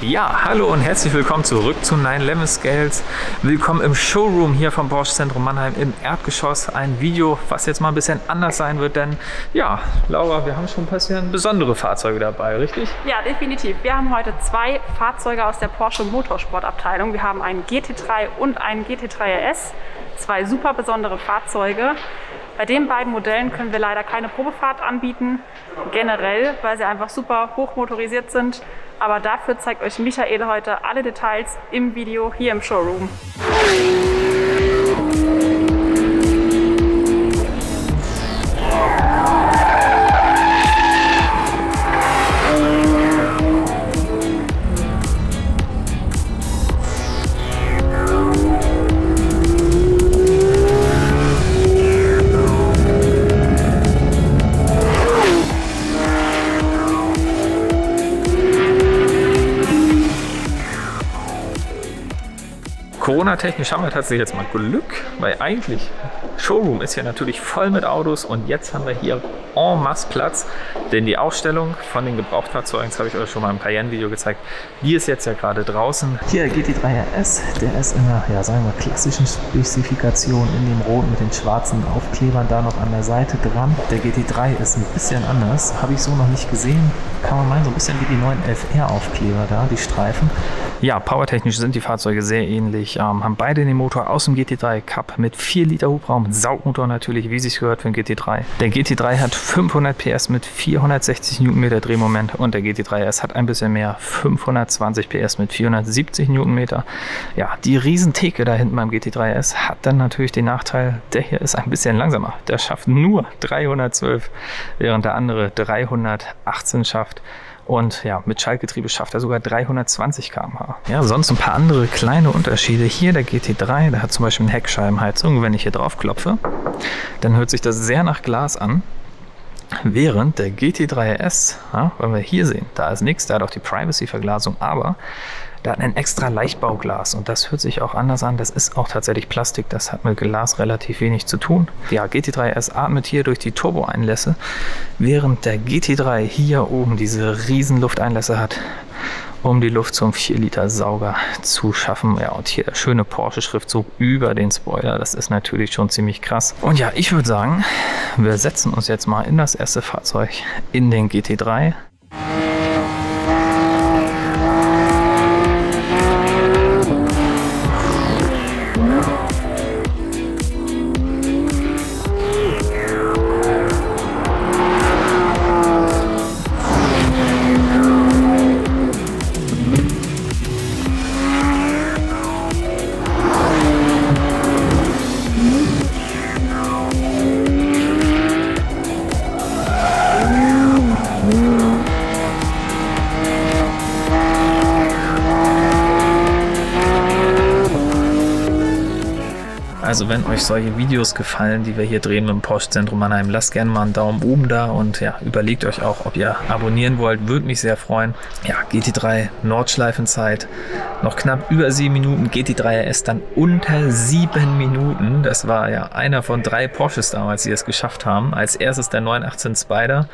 Ja, hallo und herzlich willkommen zurück zu 911 Scales. Willkommen im Showroom hier vom Porsche Zentrum Mannheim im Erdgeschoss. Ein Video, was jetzt mal ein bisschen anders sein wird, denn ja, Laura, wir haben schon ein bisschen besondere Fahrzeuge dabei, richtig? Ja, definitiv. Wir haben heute zwei Fahrzeuge aus der Porsche Motorsportabteilung. Wir haben einen GT3 und einen GT3 RS. Zwei super besondere Fahrzeuge. Bei den beiden Modellen können wir leider keine Probefahrt anbieten, generell, weil sie einfach super hochmotorisiert sind. Aber dafür zeigt euch Michael heute alle Details im Video hier im Showroom. Corona-technisch haben wir tatsächlich jetzt mal Glück, weil eigentlich Showroom ist ja natürlich voll mit Autos und jetzt haben wir hier en masse Platz, denn die Ausstellung von den Gebrauchtfahrzeugen, das habe ich euch schon mal im Cayenne-Video gezeigt, die ist jetzt ja gerade draußen. Hier GT3 RS, der ist in der, ja, sagen wir, klassischen Spezifikation in dem Rot mit den schwarzen Aufklebern da noch an der Seite dran. Der GT3 ist ein bisschen anders, habe ich so noch nicht gesehen, kann man meinen, so ein bisschen wie die neuen 11R Aufkleber da, die Streifen. Ja, powertechnisch sind die Fahrzeuge sehr ähnlich, haben beide den Motor aus dem GT3 Cup mit 4 Liter Hubraum, Saugmotor natürlich, wie sich gehört für den GT3. Der GT3 hat 500 PS mit 460 Newtonmeter Drehmoment und der GT3 RS hat ein bisschen mehr, 520 PS mit 470 Newtonmeter. Ja, die Riesentheke da hinten beim GT3 RS hat dann natürlich den Nachteil, der hier ist ein bisschen langsamer. Der schafft nur 312, während der andere 318 schafft. Und ja, mit Schaltgetriebe schafft er sogar 320 km/h. Ja, sonst ein paar andere kleine Unterschiede. Hier der GT3, der hat zum Beispiel eine Heckscheibenheizung. Wenn ich hier drauf klopfe, dann hört sich das sehr nach Glas an. Während der GT3 RS, ja, wenn wir hier sehen, da ist nichts, der hat auch die Privacy-Verglasung, aber der hat ein extra Leichtbauglas und das hört sich auch anders an. Das ist auch tatsächlich Plastik, das hat mit Glas relativ wenig zu tun. Ja, GT3 RS atmet hier durch die Turboeinlässe, während der GT3 hier oben diese riesen Lufteinlässe hat, um die Luft zum 4 Liter Sauger zu schaffen. Ja, und hier der schöne Porsche-Schriftzug über den Spoiler. Das ist natürlich schon ziemlich krass. Und ja, ich würde sagen, wir setzen uns jetzt mal in das erste Fahrzeug, in den GT3. Also wenn euch solche Videos gefallen, die wir hier drehen im Porsche Zentrum Mannheim, lasst gerne mal einen Daumen oben da und ja, überlegt euch auch, ob ihr abonnieren wollt, würde mich sehr freuen. Ja, GT3 Nordschleifenzeit, noch knapp über 7 Minuten, GT3 RS dann unter 7 Minuten. Das war ja einer von 3 Porsches damals, die es geschafft haben. Als erstes der 918 Spider,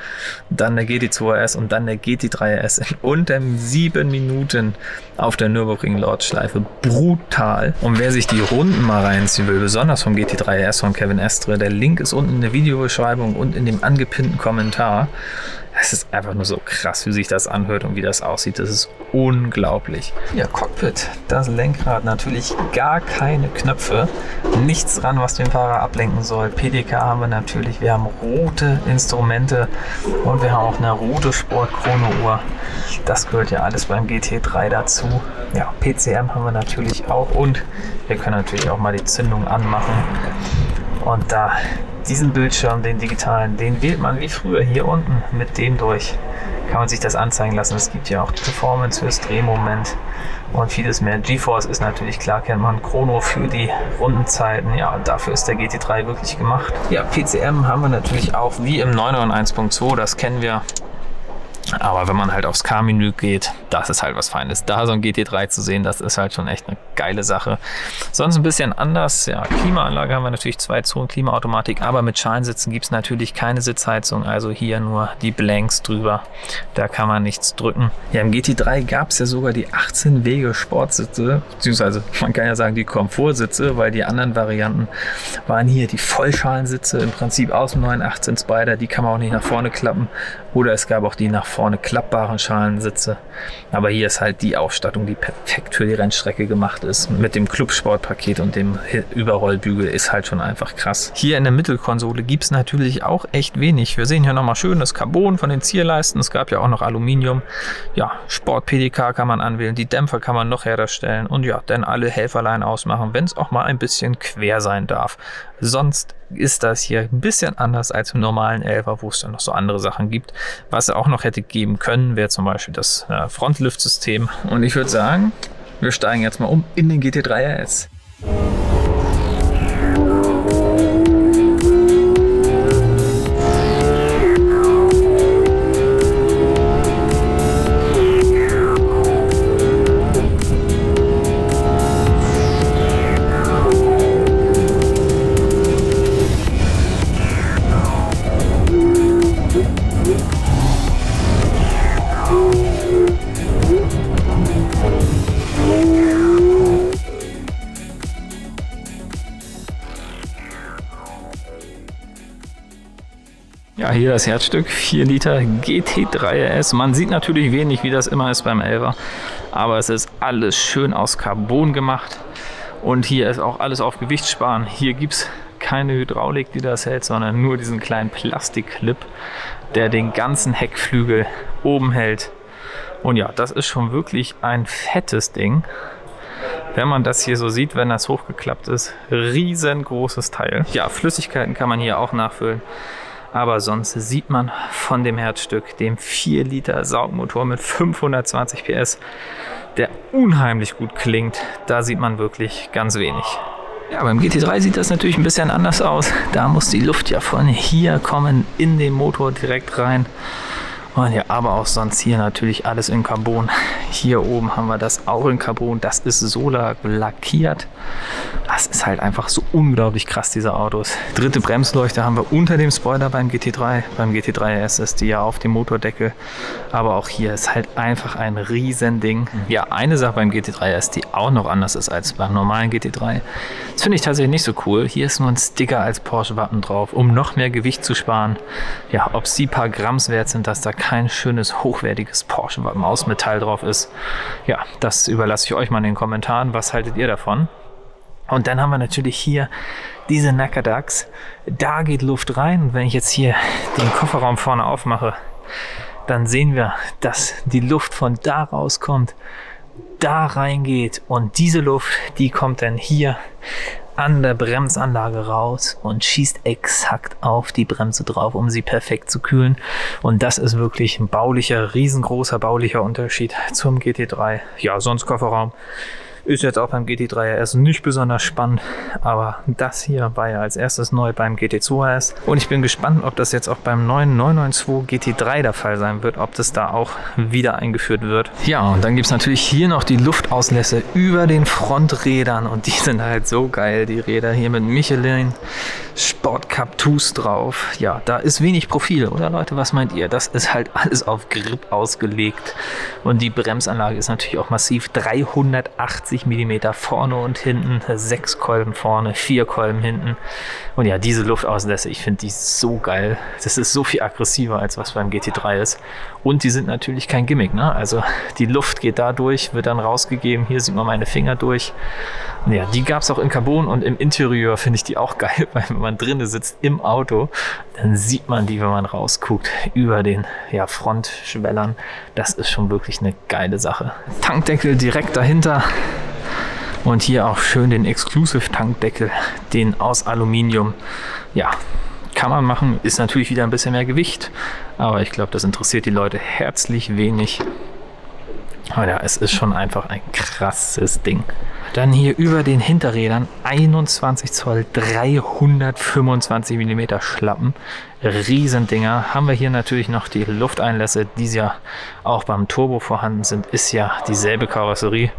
dann der GT2 RS und dann der GT3 RS in unter 7 Minuten auf der Nürburgring Nordschleife. Brutal. Und wer sich die Runden mal reinziehen will, besonders vom GT3 RS von Kevin Estre, der Link ist unten in der Videobeschreibung und in dem angepinnten Kommentar. Es ist einfach nur so krass, wie sich das anhört und wie das aussieht. Das ist unglaublich. Ja, Cockpit, das Lenkrad, natürlich gar keine Knöpfe, nichts dran, was den Fahrer ablenken soll. PDK haben wir natürlich, wir haben rote Instrumente und wir haben auch eine rote Sport-Chrono-Uhr. Das gehört ja alles beim GT3 dazu. Ja, PCM haben wir natürlich auch und wir können natürlich auch mal die Zündung anmachen. Und da diesen Bildschirm, den digitalen, den wählt man wie früher hier unten. Mit dem durch kann man sich das anzeigen lassen. Es gibt ja auch Performance fürs Drehmoment und vieles mehr. GeForce ist natürlich klar, kennt man. Chrono für die Rundenzeiten. Ja, und dafür ist der GT3 wirklich gemacht. Ja, PCM haben wir natürlich auch wie im 991.2, das kennen wir. Aber wenn man halt aufs K-Menü geht, das ist halt was Feines. Da so ein GT3 zu sehen, das ist halt schon echt eine geile Sache. Sonst ein bisschen anders. Ja, Klimaanlage haben wir natürlich 2 Zonen Klimaautomatik, aber mit Schalensitzen gibt es natürlich keine Sitzheizung. Also hier nur die Blanks drüber. Da kann man nichts drücken. Ja, im GT3 gab es ja sogar die 18 Wege Sportsitze, beziehungsweise man kann ja sagen die Komfortsitze, weil die anderen Varianten waren hier die Vollschalensitze, im Prinzip aus dem 918 Spider. Die kann man auch nicht nach vorne klappen. Oder es gab auch die nach vorne klappbaren Schalensitze. Aber hier ist halt die Ausstattung, die perfekt für die Rennstrecke gemacht ist. Mit dem Clubsportpaket und dem Überrollbügel ist halt schon einfach krass. Hier in der Mittelkonsole gibt es natürlich auch echt wenig. Wir sehen hier nochmal schönes Carbon von den Zierleisten. Es gab ja auch noch Aluminium. Ja, Sport-PDK kann man anwählen. Die Dämpfer kann man noch herstellen. Und ja, dann alle Helferlein ausmachen, wenn es auch mal ein bisschen quer sein darf. Sonst ist das hier ein bisschen anders als im normalen 11er, wo es dann noch so andere Sachen gibt. Was es auch noch hätte geben können, wäre zum Beispiel das Frontlift-System. Und ich würde sagen, wir steigen jetzt mal um in den GT3 RS. Ja, hier das Herzstück, 4 Liter GT3 RS. Man sieht natürlich wenig, wie das immer ist beim 11er, aber es ist alles schön aus Carbon gemacht und hier ist auch alles auf Gewicht sparen. Hier gibt es keine Hydraulik, die das hält, sondern nur diesen kleinen Plastikclip, der den ganzen Heckflügel oben hält. Und ja, das ist schon wirklich ein fettes Ding. Wenn man das hier so sieht, wenn das hochgeklappt ist, riesengroßes Teil. Ja, Flüssigkeiten kann man hier auch nachfüllen. Aber sonst sieht man von dem Herzstück, dem 4 Liter Saugmotor mit 520 PS, der unheimlich gut klingt. Da sieht man wirklich ganz wenig. Ja, beim GT3 sieht das natürlich ein bisschen anders aus. Da muss die Luft ja von hier kommen, in den Motor direkt rein. Und ja, aber auch sonst hier natürlich alles in Carbon. Hier oben haben wir das auch in Carbon. Das ist Solar lackiert. Das ist halt einfach so unglaublich krass, diese Autos. Dritte Bremsleuchte haben wir unter dem Spoiler beim GT3. Beim GT3 RS ist die ja auf dem Motordeckel. Aber auch hier ist halt einfach ein Riesending. Ja, eine Sache beim GT3 RS, die auch noch anders ist als beim normalen GT3. Das finde ich tatsächlich nicht so cool. Hier ist nur ein Sticker als Porsche-Wappen drauf, um noch mehr Gewicht zu sparen. Ja, ob es die paar Gramms wert sind, dass da kein schönes, hochwertiges Porsche-Wappen aus Metall drauf ist. Ja, das überlasse ich euch mal in den Kommentaren. Was haltet ihr davon? Und dann haben wir natürlich hier diese Nakadax. Da geht Luft rein. Und wenn ich jetzt hier den Kofferraum vorne aufmache, dann sehen wir, dass die Luft von da rauskommt, da reingeht. Und diese Luft, die kommt dann hier an der Bremsanlage raus und schießt exakt auf die Bremse drauf, um sie perfekt zu kühlen. Und das ist wirklich ein baulicher, riesengroßer baulicher Unterschied zum GT3. Ja, sonst Kofferraum ist jetzt auch beim GT3 RS nicht besonders spannend, aber das hier war ja als erstes neu beim GT2 RS. Und ich bin gespannt, ob das jetzt auch beim neuen 992 GT3 der Fall sein wird, ob das da auch wieder eingeführt wird. Ja, und dann gibt es natürlich hier noch die Luftauslässe über den Fronträdern und die sind halt so geil, die Räder hier mit Michelin Sport Cup Tools drauf. Ja, da ist wenig Profil, oder Leute? Was meint ihr? Das ist halt alles auf Grip ausgelegt und die Bremsanlage ist natürlich auch massiv. 380 80 mm vorne und hinten, 6 Kolben vorne, 4 Kolben hinten. Und ja, diese Luftauslässe, ich finde die so geil. Das ist so viel aggressiver, als was beim GT3 ist. Und die sind natürlich kein Gimmick, ne? Also die Luft geht da durch, wird dann rausgegeben. Hier sieht man meine Finger durch. Und ja, die gab es auch in Carbon und im Interieur finde ich die auch geil, weil wenn man drinnen sitzt im Auto, dann sieht man die, wenn man rausguckt, über den Frontschwellern. Das ist schon wirklich eine geile Sache. Tankdeckel direkt dahinter. Und hier auch schön den Exclusive-Tankdeckel, den aus Aluminium. Ja, kann man machen, ist natürlich wieder ein bisschen mehr Gewicht, aber ich glaube, das interessiert die Leute herzlich wenig. Aber ja, es ist schon einfach ein krasses Ding. Dann hier über den Hinterrädern 21 Zoll 325 mm Schlappen. Riesendinger. Haben wir hier natürlich noch die Lufteinlässe, die ja auch beim Turbo vorhanden sind. Ist ja dieselbe Karosserie.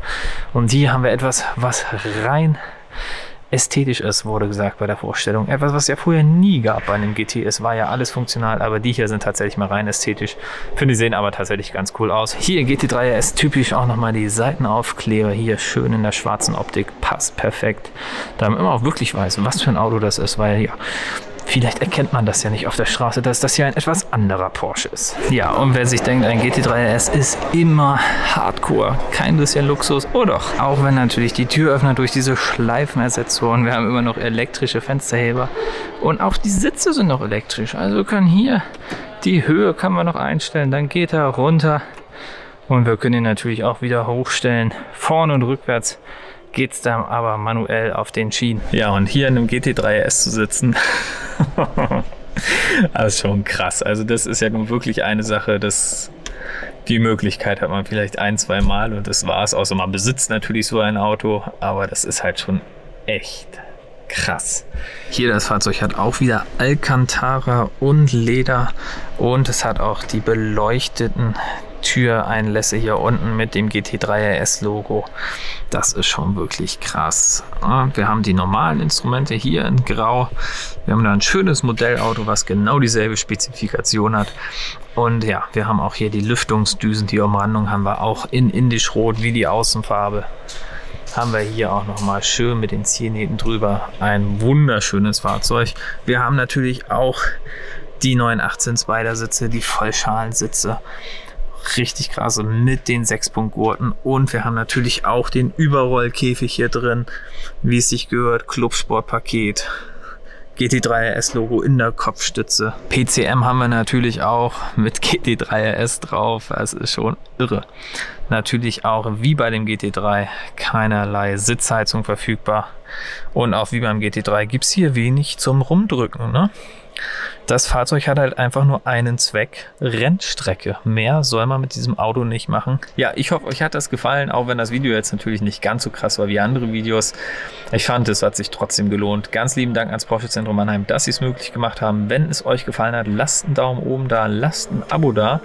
Und hier haben wir etwas, was rein ästhetisch ist, wurde gesagt bei der Vorstellung. Etwas, was es ja vorher nie gab bei einem GT. Es war ja alles funktional, aber die hier sind tatsächlich mal rein ästhetisch. Finde, die sehen aber tatsächlich ganz cool aus. Hier GT3 RS typisch auch nochmal die Seitenaufkleber hier schön in der schwarzen Optik. Passt perfekt. Damit man auch wirklich weiß, was für ein Auto das ist, weil ja, vielleicht erkennt man das ja nicht auf der Straße, dass das hier ein etwas anderer Porsche ist. Ja, und wer sich denkt, ein GT3 RS ist immer Hardcore, kein bisschen Luxus, oh doch. Auch wenn natürlich die Türöffner durch diese Schleifen ersetzt wurden. Wir haben immer noch elektrische Fensterheber und auch die Sitze sind noch elektrisch. Also wir können hier die Höhe kann man noch einstellen, dann geht er runter und wir können ihn natürlich auch wieder hochstellen, vorne und rückwärts. Geht es dann aber manuell auf den Schienen. Ja, und hier in einem GT3 RS zu sitzen, das ist schon krass. Also das ist ja nun wirklich eine Sache, die Möglichkeit hat man vielleicht ein-, zweimal und das war es. Außer man besitzt natürlich so ein Auto, aber das ist halt schon echt krass. Hier das Fahrzeug hat auch wieder Alcantara und Leder und es hat auch die beleuchteten Türeinlässe hier unten mit dem GT3 RS Logo. Das ist schon wirklich krass. Wir haben die normalen Instrumente hier in Grau. Wir haben da ein schönes Modellauto, was genau dieselbe Spezifikation hat. Und ja, wir haben auch hier die Lüftungsdüsen, die Umrandung haben wir auch in Indischrot wie die Außenfarbe. Haben wir hier auch nochmal schön mit den Ziernähten drüber. Ein wunderschönes Fahrzeug. Wir haben natürlich auch die neuen 18 Spider-Sitze, die Vollschalensitze. Richtig krass mit den 6-Punkt-Gurten und wir haben natürlich auch den Überrollkäfig hier drin, wie es sich gehört, Clubsportpaket, GT3 RS Logo in der Kopfstütze. PCM haben wir natürlich auch mit GT3 RS drauf, das ist schon irre. Natürlich auch wie bei dem GT3 keinerlei Sitzheizung verfügbar und auch wie beim GT3 gibt es hier wenig zum Rumdrücken, ne? Das Fahrzeug hat halt einfach nur einen Zweck, Rennstrecke. Mehr soll man mit diesem Auto nicht machen. Ja, ich hoffe, euch hat das gefallen, auch wenn das Video jetzt natürlich nicht ganz so krass war wie andere Videos. Ich fand, es hat sich trotzdem gelohnt. Ganz lieben Dank ans Porsche Zentrum Mannheim, dass sie es möglich gemacht haben. Wenn es euch gefallen hat, lasst einen Daumen oben da, lasst ein Abo da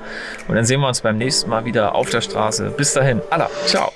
und dann sehen wir uns beim nächsten Mal wieder auf der Straße. Bis dahin, Allah, ciao!